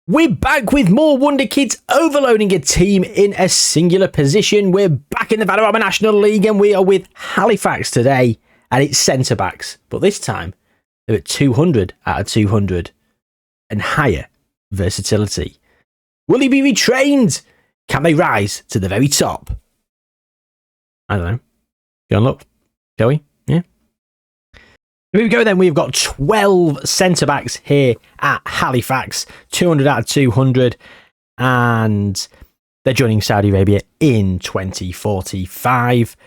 We're back with more Wonder Kids overloading a team in a singular position. We're back in the Vanarama National League and we are with Halifax today and it's centre backs. But this time they're at 200 out of 200 and higher versatility. Will he be retrained? Can they rise to the very top? I don't know. Go and look. Shall we? Yeah. Here we go then. We've got 12 centre-backs here at Halifax. 200 out of 200. And they're joining Saudi Arabia in 2045.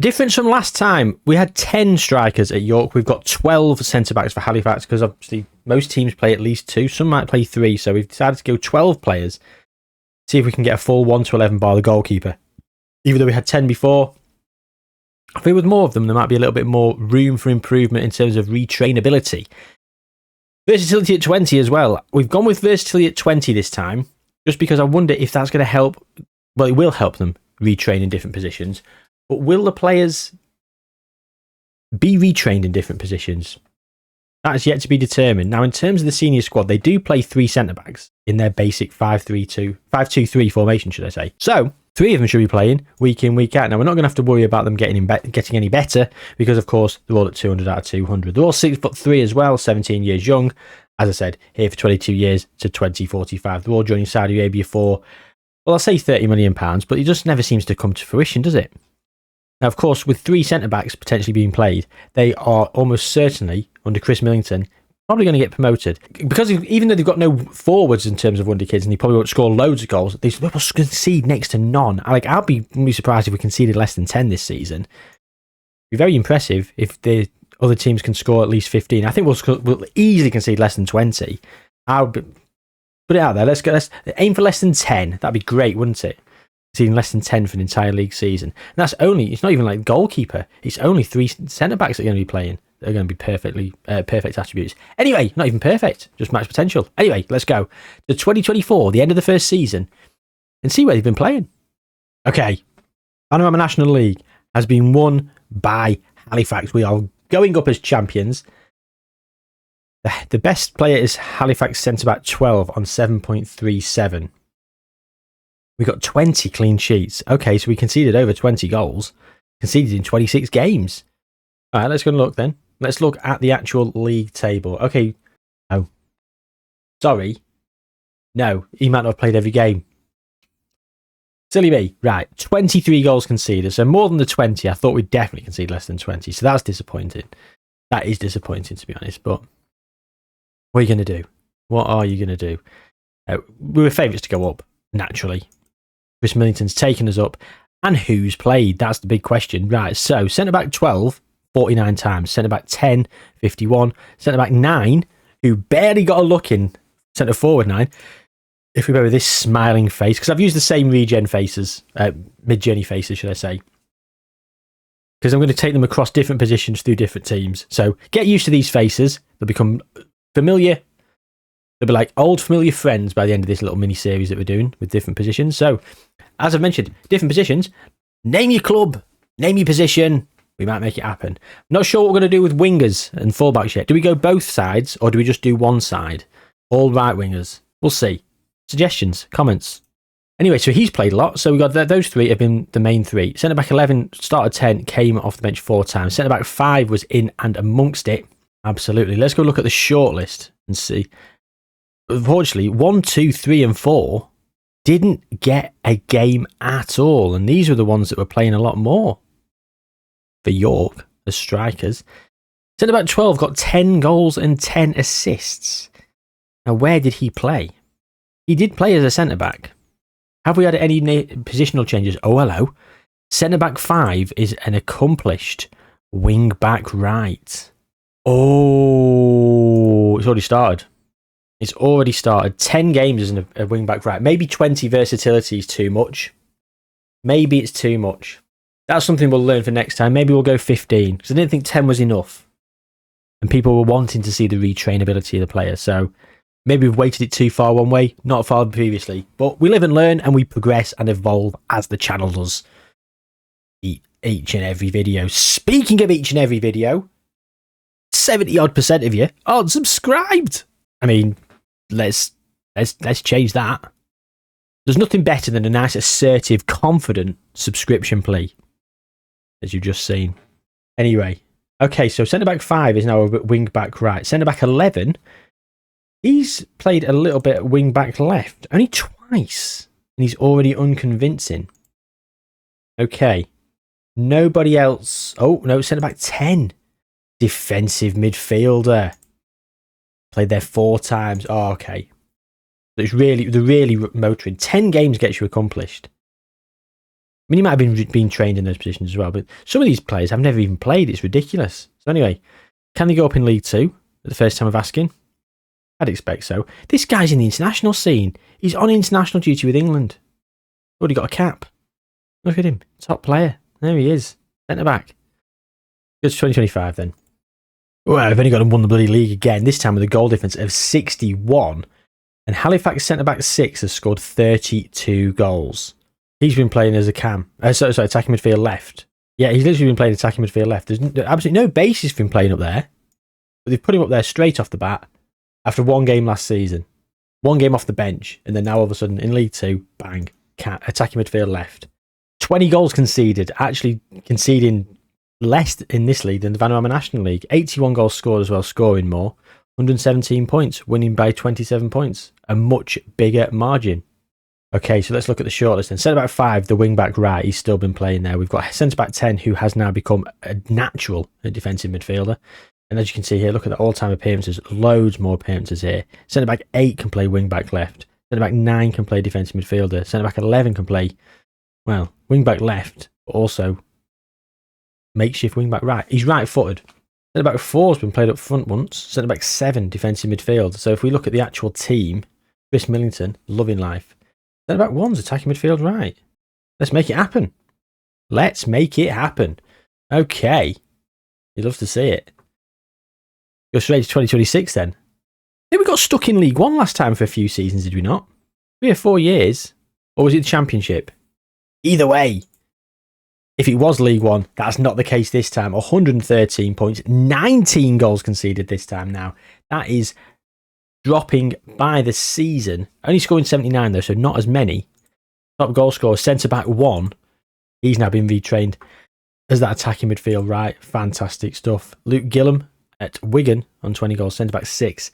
Difference from last time, we had 10 strikers at York. We've got 12 centre-backs for Halifax because obviously most teams play at least 2. Some might play 3. So we've decided to go 12 players. See if we can get a full 1 to 11 bar the goalkeeper. Even though we had 10 before, I think with more of them, there might be a little bit more room for improvement in terms of retrainability. Versatility at 20 as well. We've gone with versatility at 20 this time, just because I wonder if that's going to help. Well, it will help them retrain in different positions, but will the players be retrained in different positions? That is yet to be determined. Now, in terms of the senior squad, they do play 3 centre-backs in their basic 5-2-3 formation, should I say. So, 3 of them should be playing week in, week out. Now, we're not going to have to worry about them getting any better because, of course, they're all at 200 out of 200. They're all 6'3" as well, 17 years young. As I said, here for 22 years to 2045. They're all joining Saudi Arabia for, well, I'll say £30 million, but it just never seems to come to fruition, does it? Now, of course, with 3 centre-backs potentially being played, they are almost certainly, under Chris Millington, probably going to get promoted. Because even though they've got no forwards in terms of Wonder Kids and they probably won't score loads of goals, they will concede next to none. I'll be really surprised if we conceded less than 10 this season. It'd be very impressive if the other teams can score at least 15. I think we'll easily concede less than 20. Put it out there. Let's aim for less than 10. That'd be great, wouldn't it? Conceding less than 10 for an entire league season. And it's not even like goalkeeper. It's only 3 centre-backs that are going to be playing. They're going to be perfect attributes. Anyway, not even perfect, just max potential. Anyway, let's go to 2024, the end of the first season, and see where they've been playing. Okay, Vanarama National League has been won by Halifax. We are going up as champions. The best player is Halifax centre-back 12 on 7.37. We got 20 clean sheets. Okay, so we conceded over 20 goals. Conceded in 26 games. All right, let's go and look then. Let's look at the actual league table. Okay. Oh. Sorry. No, he might not have played every game. Silly me. Right, 23 goals conceded. So more than the 20. I thought we'd definitely concede less than 20. So that's disappointing. That is disappointing, to be honest. But what are you going to do? What are you going to do? We were favourites to go up, naturally. Chris Millington's taken us up. And who's played? That's the big question. Right, so centre-back 12, 49 times. Centre-back 10, 51. Centre-back 9, who barely got a look in. Centre-forward 9. If we remember this smiling face, because I've used the same regen faces, mid-journey faces, should I say. Because I'm going to take them across different positions through different teams. So get used to these faces. They'll become familiar. They'll be like old familiar friends by the end of this little mini-series that we're doing with different positions. So, as I've mentioned, different positions. Name your club. Name your position. We might make it happen. Not sure what we're going to do with wingers and fullbacks yet. Do we go both sides or do we just do one side? All right wingers. We'll see. Suggestions, comments. Anyway, so he's played a lot. So we got those 3 have been the main 3. Centre back 11 started 10, came off the bench 4 times. Centre back 5 was in and amongst it. Absolutely. Let's go look at the shortlist and see. Unfortunately, 1, 2, 3, and 4 didn't get a game at all, and these were the ones that were playing a lot more for York as strikers. Centre back 12 got 10 goals and 10 assists. Now, where did he play? He did play as a centre back. Have we had any positional changes? Oh, hello. Centre back 5 is an accomplished wing back right. Oh, it's already started. It's already started. 10 games as a wing back right. Maybe 20 versatility is too much. Maybe it's too much. That's something we'll learn for next time. Maybe we'll go 15 because I didn't think 10 was enough. And people were wanting to see the retrainability of the player. So maybe we've weighted it too far one way, not far previously. But we live and learn and we progress and evolve as the channel does each and every video. Speaking of each and every video, 70% of you aren't subscribed. I mean, let's Let's change that. There's nothing better than a nice, assertive, confident subscription plea, as you've just seen. Anyway, okay, so centre-back 5 is now a wing-back right. Centre-back 11, he's played a little bit wing-back left, only twice, and he's already unconvincing. Okay, nobody else. Oh, no, centre-back 10, defensive midfielder. Played there 4 times. Oh, okay. They're really motoring. 10 games gets you accomplished. I mean, he might have been trained in those positions as well, but some of these players have never even played. It's ridiculous. So anyway, can they go up in League 2 at the first time of asking? I'd expect so. This guy's in the international scene. He's on international duty with England. Already got a cap. Look at him. Top player. There he is. Centre-back. Goes to 2025 then. Well, I've only got to won the bloody league again, this time with a goal difference of 61. And Halifax centre-back 6 has scored 32 goals. He's been playing as a cam. Sorry, attacking midfield left. Yeah, he's literally been playing attacking midfield left. There's absolutely no basis for him playing up there. But they've put him up there straight off the bat after 1 game last season. 1 game off the bench. And then now all of a sudden in League 2, bang, attacking midfield left. 20 goals conceded, actually conceding less in this league than the Vanarama National League. 81 goals scored as well, scoring more. 117 points, winning by 27 points. A much bigger margin. Okay, so let's look at the shortlist then. Centre-back 5, the wing-back right, he's still been playing there. We've got centre-back 10, who has now become a natural defensive midfielder. And as you can see here, look at the all-time appearances. Loads more appearances here. Centre-back 8 can play wing-back left. Centre-back 9 can play defensive midfielder. Centre-back 11 can play, well, wing-back left, but also makeshift wing-back right. He's right-footed. Centre-back 4 has been played up front once. Centre-back 7, defensive midfield. So if we look at the actual team, Chris Millington, loving life. Centre-back 1's attacking midfield right. Let's make it happen. Let's make it happen. Okay. You'd love to see it. Go straight to 2026 then. I think we got stuck in League 1 last time for a few seasons, did we not? 3 or 4 years. Or was it the Championship? Either way, if it was League 1, that's not the case this time. 113 points, 19 goals conceded this time now. That is dropping by the season. Only scoring 79 though, so not as many. Top goal scorer, centre-back 1. He's now been retrained as that attacking midfield right. Fantastic stuff. Luke Gillum at Wigan on 20 goals, centre-back 6.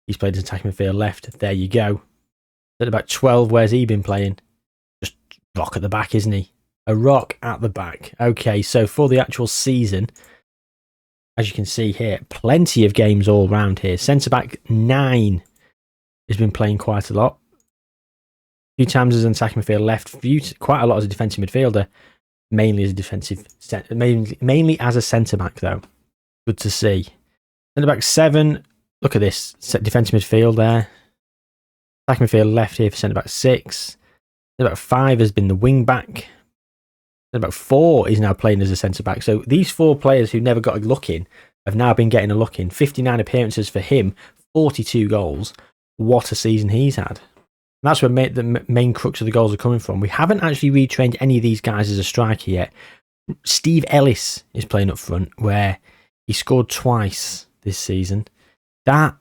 He's played as attacking midfield left. There you go. Centre-back 12, where's he been playing? Just rock at the back, isn't he? A rock at the back. Okay, so for the actual season, as you can see here, plenty of games all round here. Centre-back 9 has been playing quite a lot. A few times as an attacking midfield left, quite a lot as a defensive midfielder, mainly as a defensive, mainly as a centre-back though. Good to see. Centre-back 7, look at this, defensive midfield there. Attacking midfield left here for centre-back 6. Centre-back 5 has been the wing-back. Centre-back 4 is now playing as a centre-back. So these 4 players who never got a look in have now been getting a look in. 59 appearances for him, 42 goals. What a season he's had. And that's where the main crux of the goals are coming from. We haven't actually retrained any of these guys as a striker yet. Steve Ellis is playing up front, where he scored twice this season. That,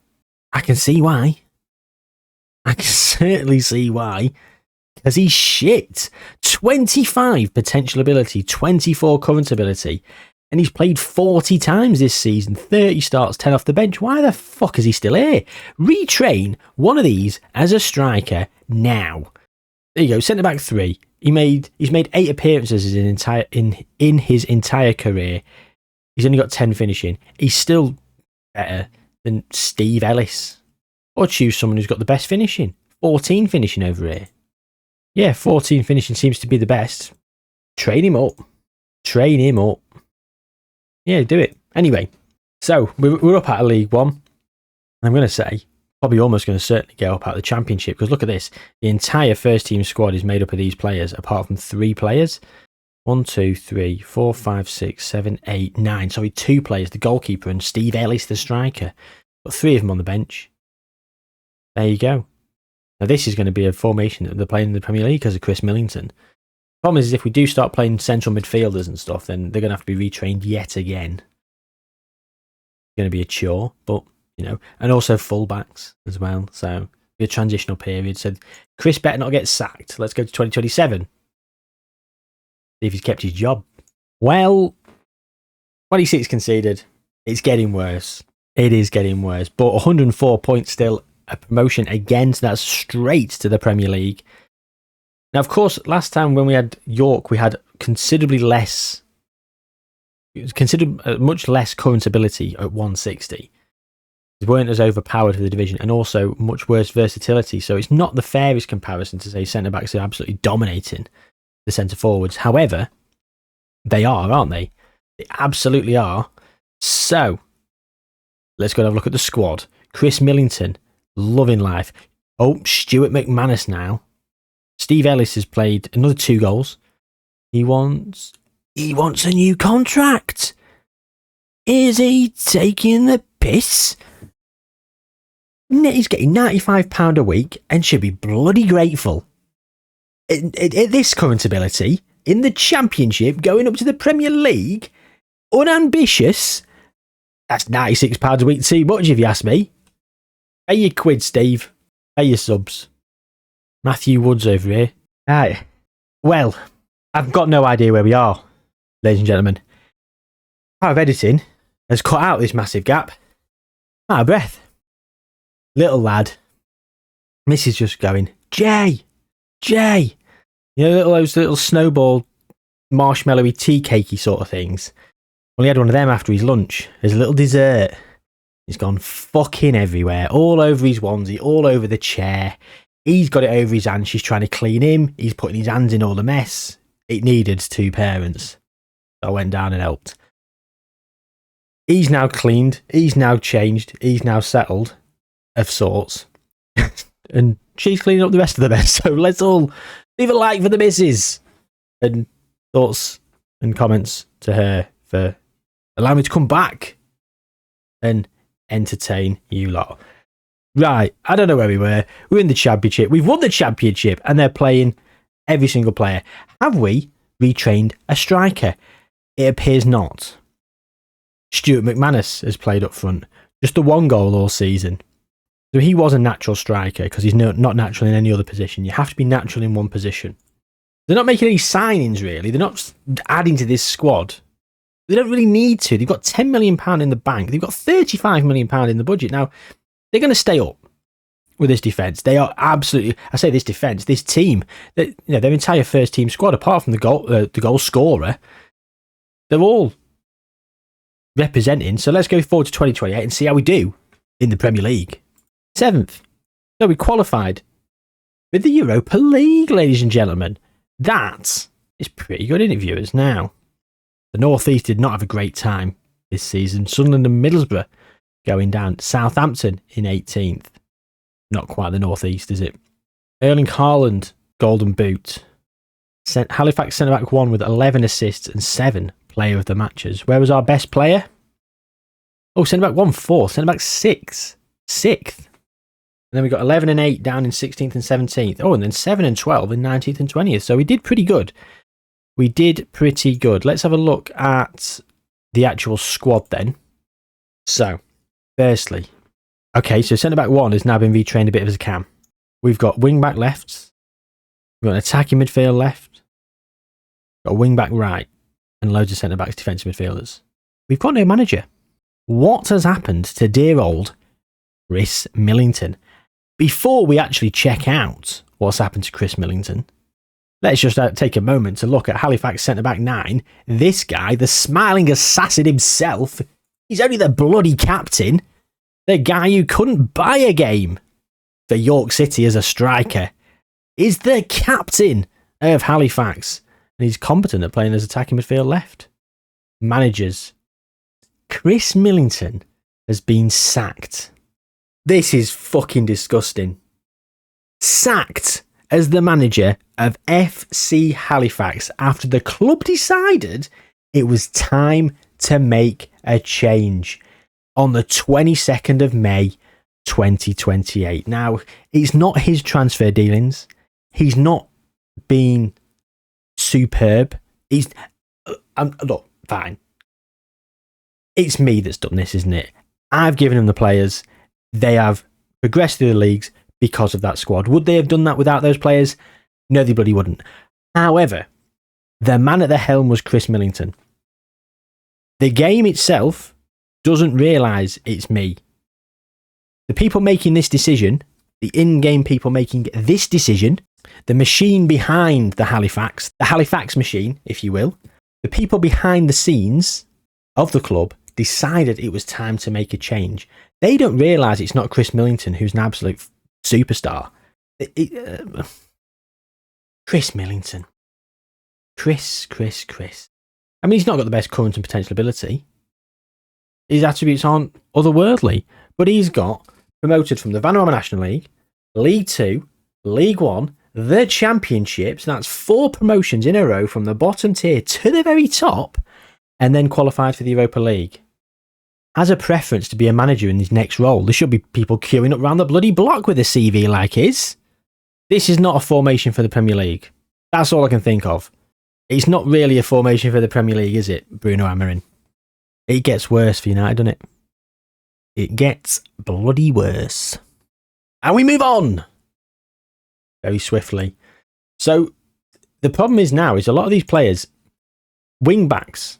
I can see why. I can certainly see why. Because he's shit. 25 potential ability, 24 current ability. And he's played 40 times this season, 30 starts, 10 off the bench. Why the fuck is he still here? Retrain one of these as a striker now. There you go, centre-back 3. He's made 8 appearances in his entire career. He's only got 10 finishing. He's still better than Steve Ellis. Or choose someone who's got the best finishing. 14 finishing over here. Yeah, 14 finishing seems to be the best. Train him up. Train him up. Yeah, do it. Anyway, so we're up out of League 1. I'm going to say, probably almost going to certainly get up out of the Championship, because look at this. The entire first team squad is made up of these players, apart from 3 players. 1, 2, 3, 4, 5, 6, 7, 8, 9. Sorry, 2 players, the goalkeeper and Steve Ellis, the striker. Got 3 of them on the bench. There you go. Now this is going to be a formation that they're playing in the Premier League because of Chris Millington. The problem is if we do start playing central midfielders and stuff, then they're going to have to be retrained yet again. It's going to be a chore, but, you know, and also fullbacks as well. So Be a transitional period. So Chris better not get sacked. Let's go to 2027. See if he's kept his job. Well, 26 conceded. It's getting worse. It is getting worse. But 104 points still. A promotion again. So that's straight to the Premier League. Now, of course, last time when we had York, we had considerably less. Considered much less current ability at 160. They weren't as overpowered for the division, and also much worse versatility. So it's not the fairest comparison to say centre backs are absolutely dominating the centre forwards. However, they are, aren't they? They absolutely are. So let's go and have a look at the squad. Chris Millington, loving life. Oh, Stuart McManus now. Steve Ellis has played another 2 goals. He wants a new contract. Is he taking the piss? He's getting £95 a week and should be bloody grateful. At this current ability, in the Championship, going up to the Premier League, unambitious, that's £96 a week too much if you ask me. Pay your quid, Steve. Pay your subs. Matthew Woods over here. Right. Well, I've got no idea where we are, ladies and gentlemen. Power of editing has cut out this massive gap. Out of breath. Little lad. Mrs. just going, Jay. You know, those little snowball, marshmallowy, tea cakey sort of things. Well, he had one of them after his lunch as a little dessert. He's gone fucking everywhere. All over his onesie, all over the chair. He's got it over his hand. She's trying to clean him. He's putting his hands in all the mess. It needed 2 parents. So I went down and helped. He's now cleaned. He's now changed. He's now settled. Of sorts. And she's cleaning up the rest of the mess. So let's all leave a like for the missus. And thoughts and comments to her for allowing me to come back and entertain you lot. Right, I don't know where we were. We're in the Championship. We've won the Championship and they're playing every single player. Have we retrained a striker? It appears not. Stuart McManus has played up front. Just the 1 goal all season. So he was a natural striker because he's not natural in any other position. You have to be natural in one position. They're not making any signings, really. They're not adding to this squad. They don't really need to. They've got £10 million in the bank. They've got £35 million in the budget. Now, they're going to stay up with this defence. They are absolutely, I say this defence, this team, their entire first team squad, apart from the goal scorer, they're all representing. So let's go forward to 2028 and see how we do in the Premier League. 7th. So we qualified with the Europa League, ladies and gentlemen. That is pretty good, isn't it, viewers? Now, the North East did not have a great time this season. Sunderland and Middlesbrough going down. Southampton in 18th. Not quite the North East, is it? Erling Haaland, Golden Boot. Halifax centre-back 1 with 11 assists and 7 player of the matches. Where was our best player? Oh, centre-back 1, 4th. Centre-back 6, 6th. And then we got 11 and 8 down in 16th and 17th. Oh, and then 7 and 12 in 19th and 20th. So we did pretty good. Let's have a look at the actual squad then. So, firstly, okay, so centre-back 1 has now been retrained a bit as a cam. We've got wing-back left. We've got an attacking midfield left. Got a wing-back right. And loads of centre-backs, defensive midfielders. We've got no manager. What has happened to dear old Chris Millington? Before we actually check out what's happened to Chris Millington, let's just take a moment to look at Halifax centre-back 9. This guy, the smiling assassin himself, he's only the bloody captain. The guy who couldn't buy a game for York City as a striker is the captain of Halifax. And he's competent at playing as attacking midfield left. Managers. Chris Millington has been sacked. This is fucking disgusting. Sacked as the manager of FC Halifax after the club decided it was time to make a change on the 22nd of May 2028. Now, it's not his transfer dealings. He's not been superb. Look, fine. It's me that's done this, isn't it? I've given him the players. They have progressed through the leagues, because of that squad. Would they have done that without those players? No, they bloody wouldn't. However, the man at the helm was Chris Millington. The game itself doesn't realise it's me. The people making this decision, the in-game people making this decision, the machine behind the Halifax machine, if you will, the people behind the scenes of the club decided it was time to make a change. They don't realise it's not Chris Millington, who's an absolute superstar. Chris Millington. Chris. I mean, he's not got the best current and potential ability. His attributes aren't otherworldly, but he's got promoted from the Vanuatu National League, League 2, League 1, the Championships. That's 4 promotions in a row from the bottom tier to the very top, and then qualified for the Europa League. Has a preference to be a manager in his next role. There should be people queuing up round the bloody block with a CV like his. This is not a formation for the Premier League. That's all I can think of. It's not really a formation for the Premier League, is it, Bruno Amorim? It gets worse for United, doesn't it? It gets bloody worse. And we move on very swiftly. So the problem is now is a lot of these players, wing backs,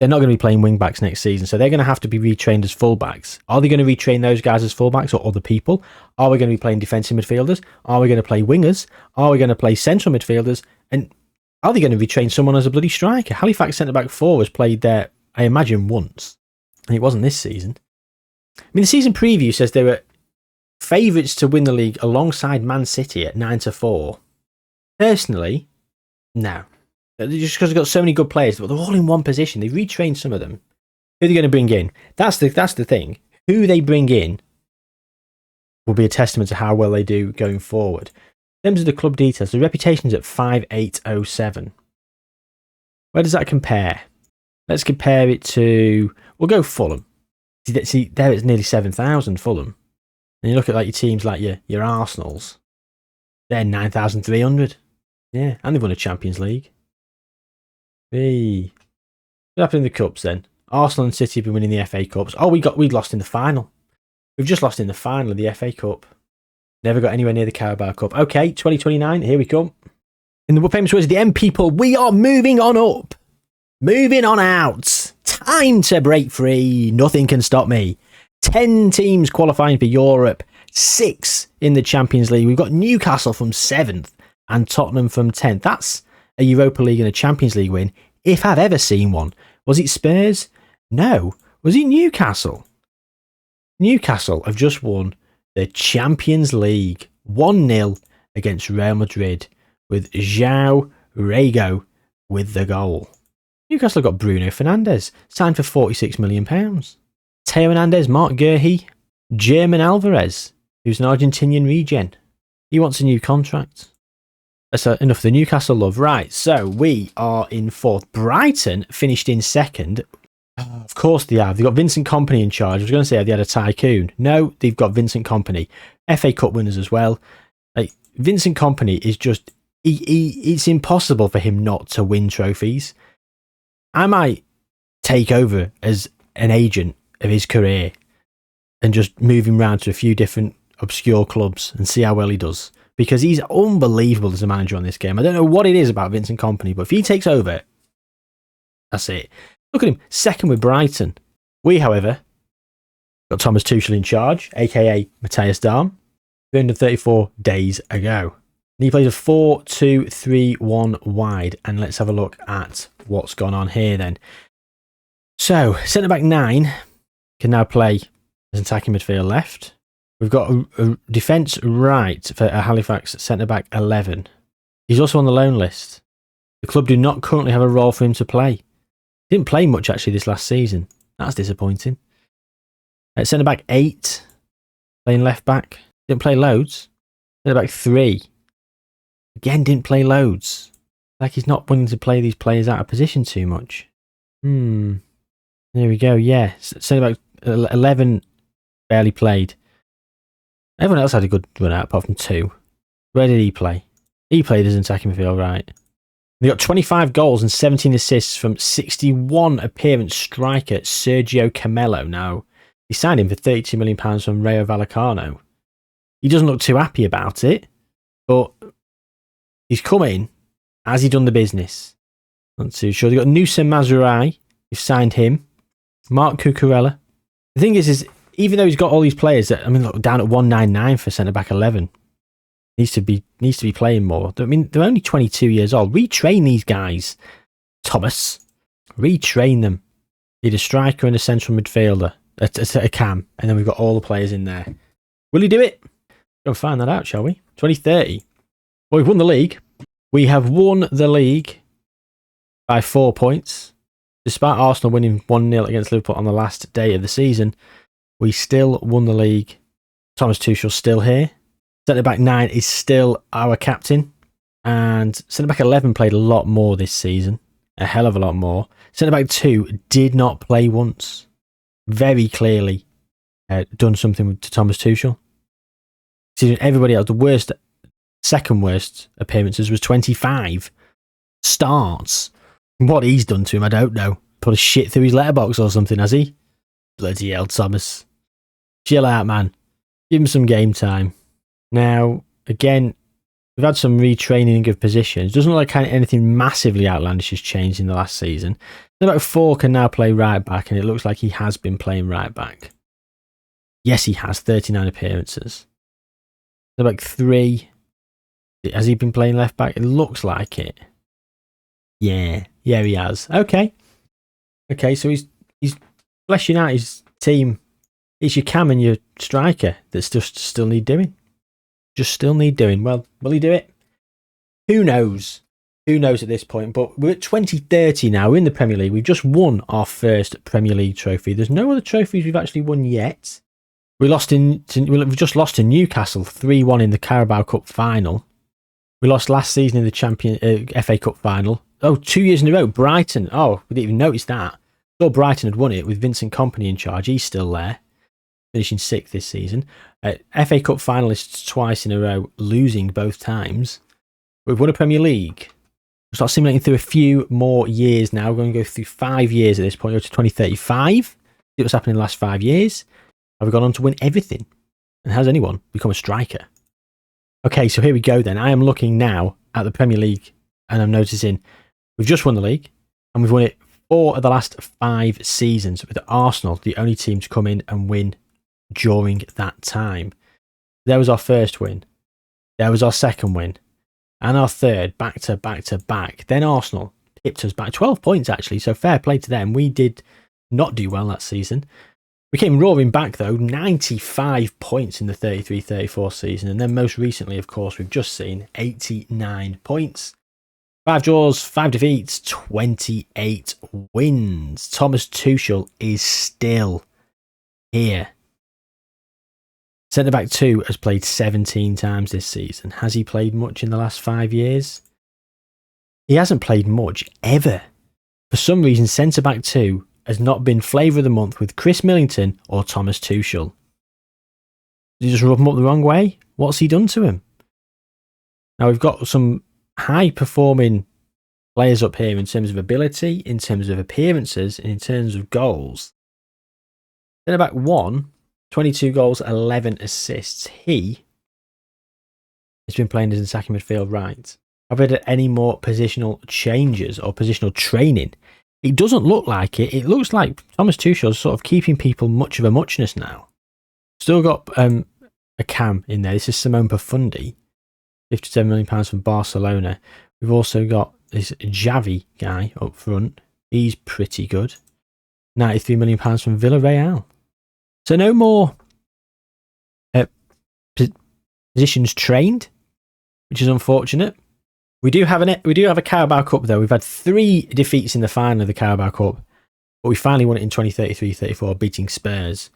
they're not going to be playing wing backs next season, so they're going to have to be retrained as fullbacks. Are they going to retrain those guys as fullbacks or other people? Are we going to be playing defensive midfielders? Are we going to play wingers? Are we going to play central midfielders? And are they going to retrain someone as a bloody striker? Halifax centre-back 4 was played there, I imagine, once. And it wasn't this season. I mean, the season preview says they were favourites to win the league alongside Man City at 9-4. Personally, no. Just because they've got so many good players, but they're all in one position. They retrained some of them. Who are they going to bring in? That's the thing. Who they bring in will be a testament to how well they do going forward. In terms of the club details, the reputation's at 5807. Where does that compare? Let's compare it to... We'll go Fulham. See, there it's nearly 7,000, Fulham. And you look at like your teams like your Arsenals. They're 9,300. Yeah, and they've won a Champions League. Hey. What happened in the Cups then? Arsenal and City have been winning the FA Cups. Oh, we lost in the final. We've just lost in the final of the FA Cup. Never got anywhere near the Carabao Cup. Okay, 2029, here we come. In the famous words of the M people, we are moving on up. Moving on out. Time to break free. Nothing can stop me. 10 teams qualifying for Europe. 6 in the Champions League. We've got Newcastle from 7th and Tottenham from 10th. That's a Europa League and a Champions League win, if I've ever seen one. Was it Spurs? No. Was it Newcastle? Newcastle have just won the Champions League 1-0 against Real Madrid with Jayhuahua with the goal. Newcastle have got Bruno Fernandes, signed for £46 million. Teo Hernandez, Mark Guehi, German Alvarez, who's an Argentinian regen. He wants a new contract. That's enough of the Newcastle love. Right, so we are in 4th. Brighton finished in 2nd. Of course they have. They've got Vincent Kompany in charge. I was going to say they had a tycoon. No, they've got Vincent Kompany. FA Cup winners as well. Like Vincent Kompany is just... it's impossible for him not to win trophies. I might take over as an agent of his career and just move him around to a few different obscure clubs and see how well he does. Because he's unbelievable as a manager on this game. I don't know what it is about Vincent Kompany, but if he takes over, that's it. Look at him, 2nd with Brighton. We, however, got Thomas Tuchel in charge, a.k.a. Matthias Dahm, 334 days ago. And he plays a 4-2-3-1 wide. And let's have a look at what's gone on here then. So, centre-back 9 can now play as attacking midfield left. We've got a defence right for a Halifax centre-back 11. He's also on the loan list. The club do not currently have a role for him to play. Didn't play much actually this last season. That's disappointing. Centre-back 8, playing left-back. Didn't play loads. Centre-back 3. Again, didn't play loads. Like he's not wanting to play these players out of position too much. There we go, yeah. Centre-back 11 barely played. Everyone else had a good run out apart from 2. Where did he play? He played as an attacking midfield, right. They got 25 goals and 17 assists from 61 appearance striker Sergio Camelo. Now, he signed him for £32 million from Rayo Vallecano. He doesn't look too happy about it, but he's come in. Has he done the business? Not too sure. They've got Nusa Mazurai. They've signed him. Mark Cucurella. The thing is even though he's got all these players that, look, down at 199 for centre back 11, needs to be playing more. They're only 22 years old. Retrain these guys, Thomas. Retrain them. Need a striker and a central midfielder, a cam, and then we've got all the players in there. Will he do it? Go and find that out, shall we? 2030. Well, we've won the league. We have won the league by 4 points. Despite Arsenal winning 1-0 against Liverpool on the last day of the season, we still won the league. Thomas Tuchel's still here. Centre-back 9 is still our captain. And centre-back 11 played a lot more this season. A hell of a lot more. Centre-back 2 did not play once. Very clearly done something to Thomas Tuchel. Everybody else, the second worst appearances was 25 starts. What he's done to him, I don't know. Put a shit through his letterbox or something, has he? Bloody hell, Thomas. Chill out, man. Give him some game time. Now, again, we've had some retraining of positions. Doesn't look like anything massively outlandish has changed in the last season. About 4 can now play right back, and it looks like he has been playing right back. Yes, he has. 39 appearances. About 3. Has he been playing left back? It looks like it. Yeah, he has. Okay, so he's fleshing out his team. It's your cam and your striker that still need doing. Just still need doing. Well, will he do it? Who knows? Who knows at this point? But we're at 2030 now. We're in the Premier League. We've just won our first Premier League trophy. There's no other trophies we've actually won yet. We've just lost to Newcastle 3-1 in the Carabao Cup final. We lost last season in the FA Cup final. 2 years in a row. Brighton. Oh, we didn't even notice that. Thought Brighton had won it with Vincent Kompany in charge. He's still there, finishing 6th this season. FA Cup finalists twice in a row, losing both times. We've won a Premier League. We'll start simulating through a few more years now. We're going to go through 5 years at this point, go to 2035. See what's happened in the last 5 years. Have we gone on to win everything? And has anyone become a striker? Okay, so here we go then. I am looking now at the Premier League, and I'm noticing we've just won the league, and we've won it 4 of the last 5 seasons, with Arsenal the only team to come in and win during that time. There was our first win. There was our second win. And our third, back to back. Then Arsenal pipped us back 12 points, actually, so fair play to them. We did not do well that season. We came roaring back, though, 95 points in the 33-34 season. And then most recently, of course, we've just seen 89 points. 5 draws, 5 defeats, 28 wins. Thomas Tuchel is still here. Centre-back 2 has played 17 times this season. Has he played much in the last 5 years? He hasn't played much, ever. For some reason, centre-back 2 has not been flavour of the month with Chris Millington or Thomas Tuchel. Did he just rub him up the wrong way? What's he done to him? Now, we've got some high-performing players up here in terms of ability, in terms of appearances, and in terms of goals. Centre-back 1, 22 goals, 11 assists. He has been playing as an attacking midfield right. Have we had any more positional changes or positional training? It doesn't look like it. It looks like Thomas Tuchel's sort of keeping people much of a muchness now. Still got a cam in there. This is Simone Profundi, £57 million from Barcelona. We've also got this Xavi guy up front. He's pretty good. £93 million from Villarreal. So no more positions trained, which is unfortunate. We do have a Carabao Cup, though. We've had 3 defeats in the final of the Carabao Cup, but we finally won it in 2033-34, beating Spurs.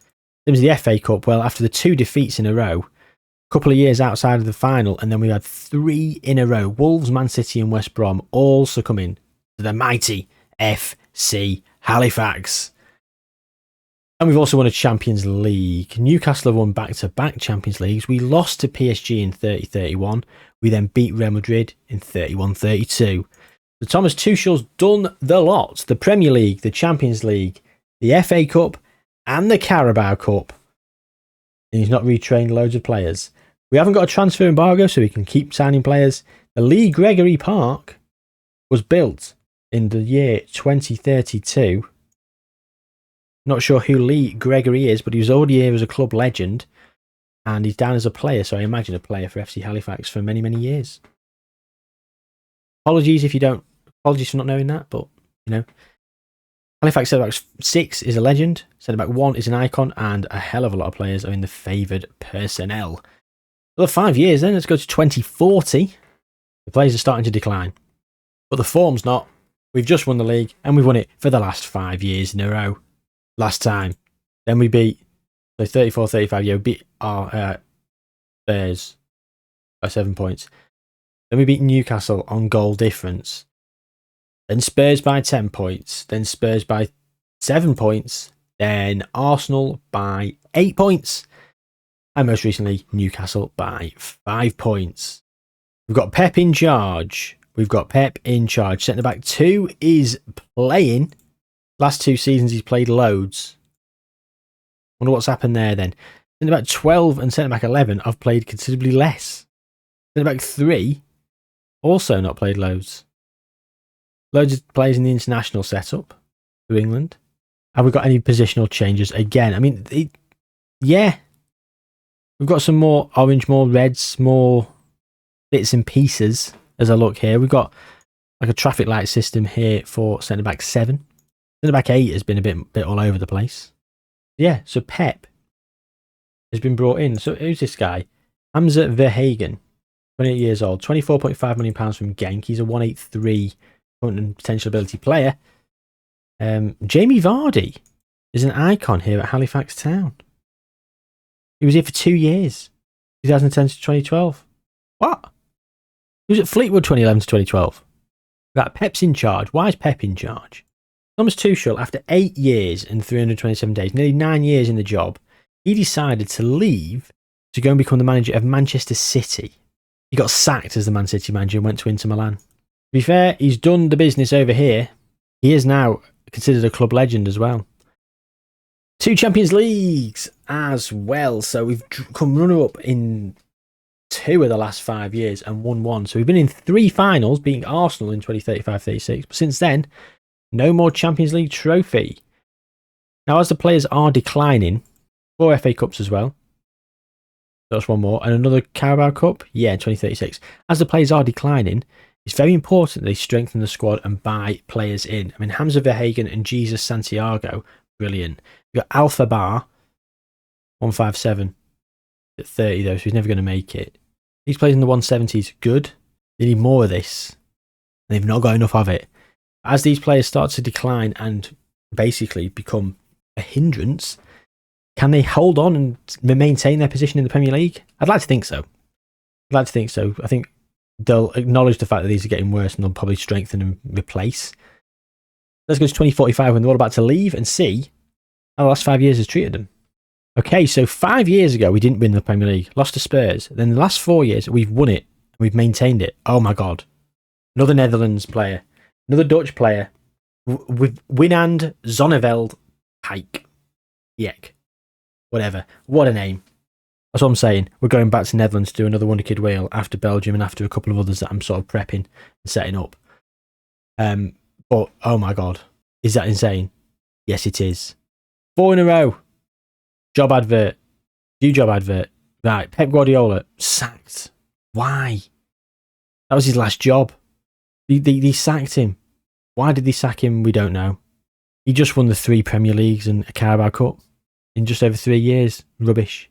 In terms of the FA Cup, well, after the 2 defeats in a row, a couple of years outside of the final, and then we had 3 in a row. Wolves, Man City and West Brom all succumbing to the mighty FC Halifax. And we've also won a Champions League. Newcastle have won back-to-back Champions Leagues. We lost to PSG in 30-31. We then beat Real Madrid in 31-32. So Thomas Tuchel's done the lot. The Premier League, the Champions League, the FA Cup and the Carabao Cup. And he's not retrained loads of players. We haven't got a transfer embargo, so we can keep signing players. The Lee Gregory Park was built in the year 2032. Not sure who Lee Gregory is, but he was already here as a club legend. And he's down as a player, so I imagine a player for FC Halifax for many, many years. Apologies for not knowing that, but, you know. Halifax centre-back 6 is a legend, centre-back 1 is an icon, and a hell of a lot of players are in the favoured personnel. Another 5 years then, let's go to 2040. The players are starting to decline. But the form's not. We've just won the league, and we've won it for the last 5 years in a row. Last time. Then we beat, so 34-35, we beat our Spurs by 7 points. Then we beat Newcastle on goal difference. Then Spurs by 10 points. Then Spurs by 7 points. Then Arsenal by 8 points. And most recently, Newcastle by 5 points. We've got Pep in charge. Centre-back 2 is playing. Last 2 seasons, he's played loads. Wonder what's happened there then. Centre-back 12 and centre-back 11 have played considerably less. Centre-back 3 also not played loads. Loads of players in the international setup for England. Have we got any positional changes again? I mean, yeah. We've got some more orange, more reds, more bits and pieces as I look here. We've got like a traffic light system here for centre-back 7. Centre-back 8 has been a bit all over the place. Yeah, so Pep has been brought in. So who's this guy? Hamza Verhagen, 28 years old, £24.5 million from Genk. He's a 183 current and potential ability player. Jamie Vardy is an icon here at Halifax Town. He was here for 2 years, 2010 to 2012. What? He was at Fleetwood 2011 to 2012. That Pep's in charge. Why is Pep in charge? Thomas Tuchel, after 8 years and 327 days, nearly 9 years in the job, he decided to leave to go and become the manager of Manchester City. He got sacked as the Man City manager and went to Inter Milan. To be fair, he's done the business over here. He is now considered a club legend as well. 2 Champions Leagues as well. So we've come runner-up in 2 of the last 5 years and won 1. So we've been in 3 finals, beating Arsenal in 2035-36. But since then, no more Champions League trophy. Now, as the players are declining, 4 FA Cups as well. That's 1 more. And another Carabao Cup? Yeah, in 2036. As the players are declining, it's very important they strengthen the squad and buy players in. I mean, Hamza Verhagen and Jesus Santiago, brilliant. You've got Alpha Bar, 157 at 30 though, so he's never going to make it. These players in the 170s, good. They need more of this. They've not got enough of it. As these players start to decline and basically become a hindrance, can they hold on and maintain their position in the Premier League? I'd like to think so. I think they'll acknowledge the fact that these are getting worse and they'll probably strengthen and replace. Let's go to 2045 when they're all about to leave and see how the last 5 years has treated them. Okay, so 5 years ago we didn't win the Premier League, lost to Spurs. Then the last 4 years we've won it, we've maintained it. Oh my God. Another Netherlands player, another Dutch player, with Winand Zonneveld Pike. Yek. Whatever. What a name. That's what I'm saying. We're going back to Netherlands to do another Wonder Kid Wheel after Belgium and after a couple of others that I'm sort of prepping and setting up. But, oh my God. Is that insane? Yes, it is. 4 in a row. Job advert. New job advert. Right. Pep Guardiola sacked. Why? That was his last job. They sacked him. Why did they sack him? We don't know. He just won the 3 Premier Leagues and a Carabao Cup in just over 3 years. Rubbish.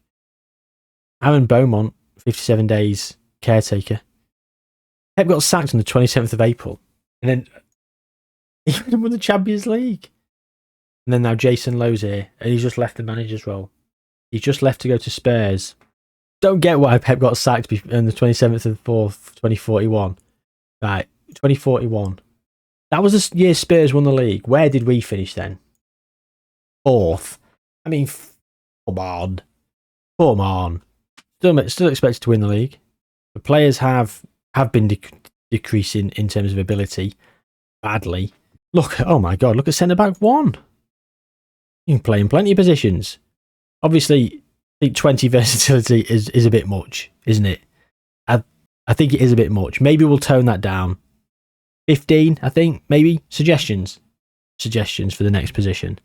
Aaron Beaumont, 57 days, caretaker. Pep got sacked on the 27th of April. And then he won the Champions League. And then now Jason Lowe's here. And he's just left the manager's role. He's just left to go to Spurs. Don't get why Pep got sacked on the 27th of the 4th, 2041. Right, 2041. That was the year Spurs won the league. Where did we finish then? 4th. I mean, come on. Come on. Still expected to win the league. The players have been decreasing in terms of ability badly. Look, oh my God, look at centre-back 1. You can play in plenty of positions. Obviously, think 20 versatility is a bit much, isn't it? I think it is a bit much. Maybe we'll tone that down. 15, I think, maybe. Suggestions for the next position.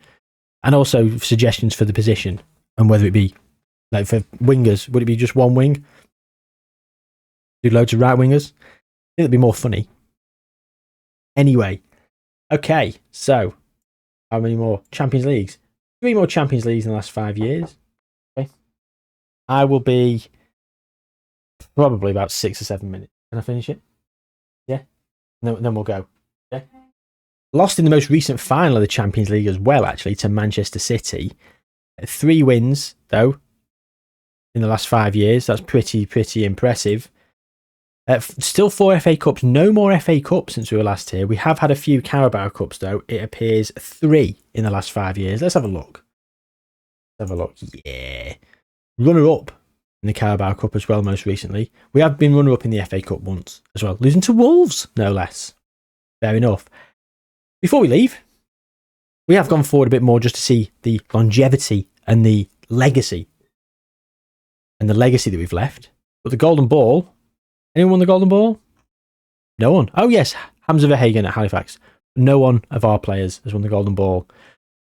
And also suggestions for the position. And whether it be, like for wingers, would it be just one wing? Do loads of right wingers? I think it'd be more funny. Anyway, okay, so how many more Champions Leagues? 3 more Champions Leagues in the last 5 years. Okay. I will be probably about 6 or 7 minutes. Can I finish it? Yeah. Then we'll go. Yeah. Lost in the most recent final of the Champions League as well, actually, to Manchester City. 3 wins, though, in the last 5 years. That's pretty impressive. Still 4 FA Cups. No more FA Cups since we were last here. We have had a few Carabao Cups, though. It appears 3 in the last 5 years. Let's have a look. Yeah. Runner-up in the Carabao Cup as well, most recently. We have been runner-up in the FA Cup once as well. Losing to Wolves, no less. Fair enough. Before we leave, we have gone forward a bit more just to see the longevity and the legacy. And the legacy that we've left. But the Golden Ball... Anyone won the Golden Ball? No one. Oh, yes. Hamza Verhagen at Halifax. No one of our players has won the Golden Ball,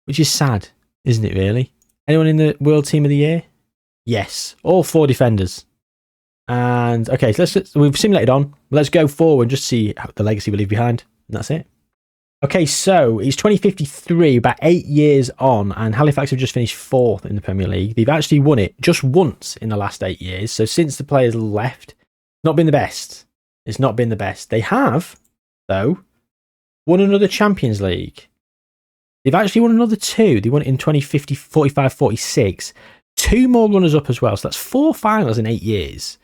which is sad, isn't it, really? Anyone in the World Team of the Year? Yes. All 4 defenders. And, okay, so we've simulated on. Let's go forward and just see the legacy we leave behind. And that's it. Okay, so it's 2053, about 8 years on, and Halifax have just finished 4th in the Premier League. They've actually won it just once in the last 8 years. So since the players left... Not been the best. It's not been the best. They have, though, won another Champions League. They've actually won another 2. They won it in 2050, 45, 46. 2 more runners up as well. So that's 4 finals in 8 years.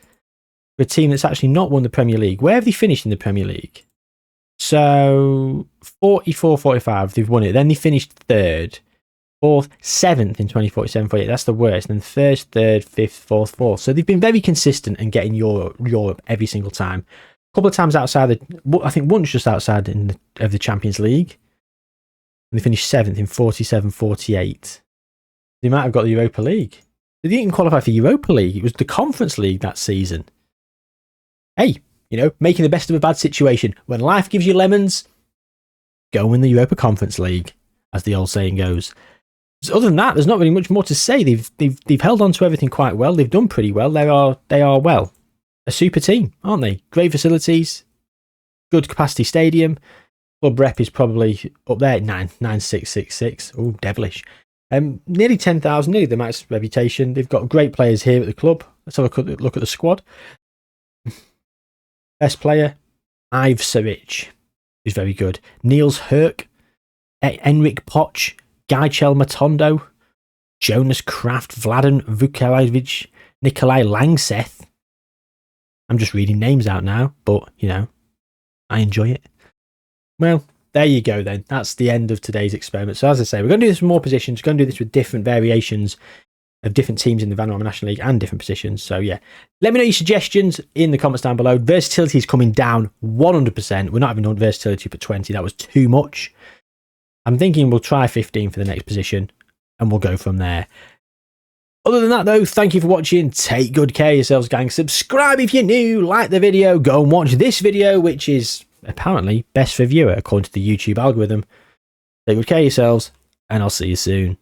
For a team that's actually not won the Premier League. Where have they finished in the Premier League? So 44, 45, they've won it. Then they finished 3rd. 4th, 7th in 2047, 48. That's the worst. And then 1st, 3rd, 5th, 4th, 4th. So they've been very consistent in getting Europe every single time. A couple of times outside, I think once just outside of the Champions League. And they finished 7th in 47, 48. They might have got the Europa League. They didn't qualify for Europa League. It was the Conference League that season. Hey, making the best of a bad situation. When life gives you lemons, go win the Europa Conference League, as the old saying goes. So other than that, there's not really much more to say. They've held on to everything quite well. They've done pretty well. They are well a super team, aren't they? Great facilities, good capacity stadium. Club rep is probably up there at 9666. Oh, devilish. Nearly 10,000, nearly the max reputation. They've got great players here at the club. Let's have a look at the squad. Best player, Ive Saric, who's very good. Niels Herc, Enric Poch, Gaichel Matondo, Jonas Kraft, Vladan Vukelevic, Nikolai Langseth. I'm just reading names out now, but, I enjoy it. Well, there you go then. That's the end of today's experiment. So as I say, we're going to do this with more positions. We're going to do this with different variations of different teams in the Vanarama National League and different positions. So yeah, let me know your suggestions in the comments down below. Versatility is coming down 100%. We're not having versatility for 20. That was too much. I'm thinking we'll try 15 for the next position and we'll go from there. Other than that though, thank you for watching. Take good care of yourselves, gang. Subscribe if you're new, like the video, go and watch this video, which is apparently best for viewer according to the YouTube algorithm. Take good care of yourselves and I'll see you soon.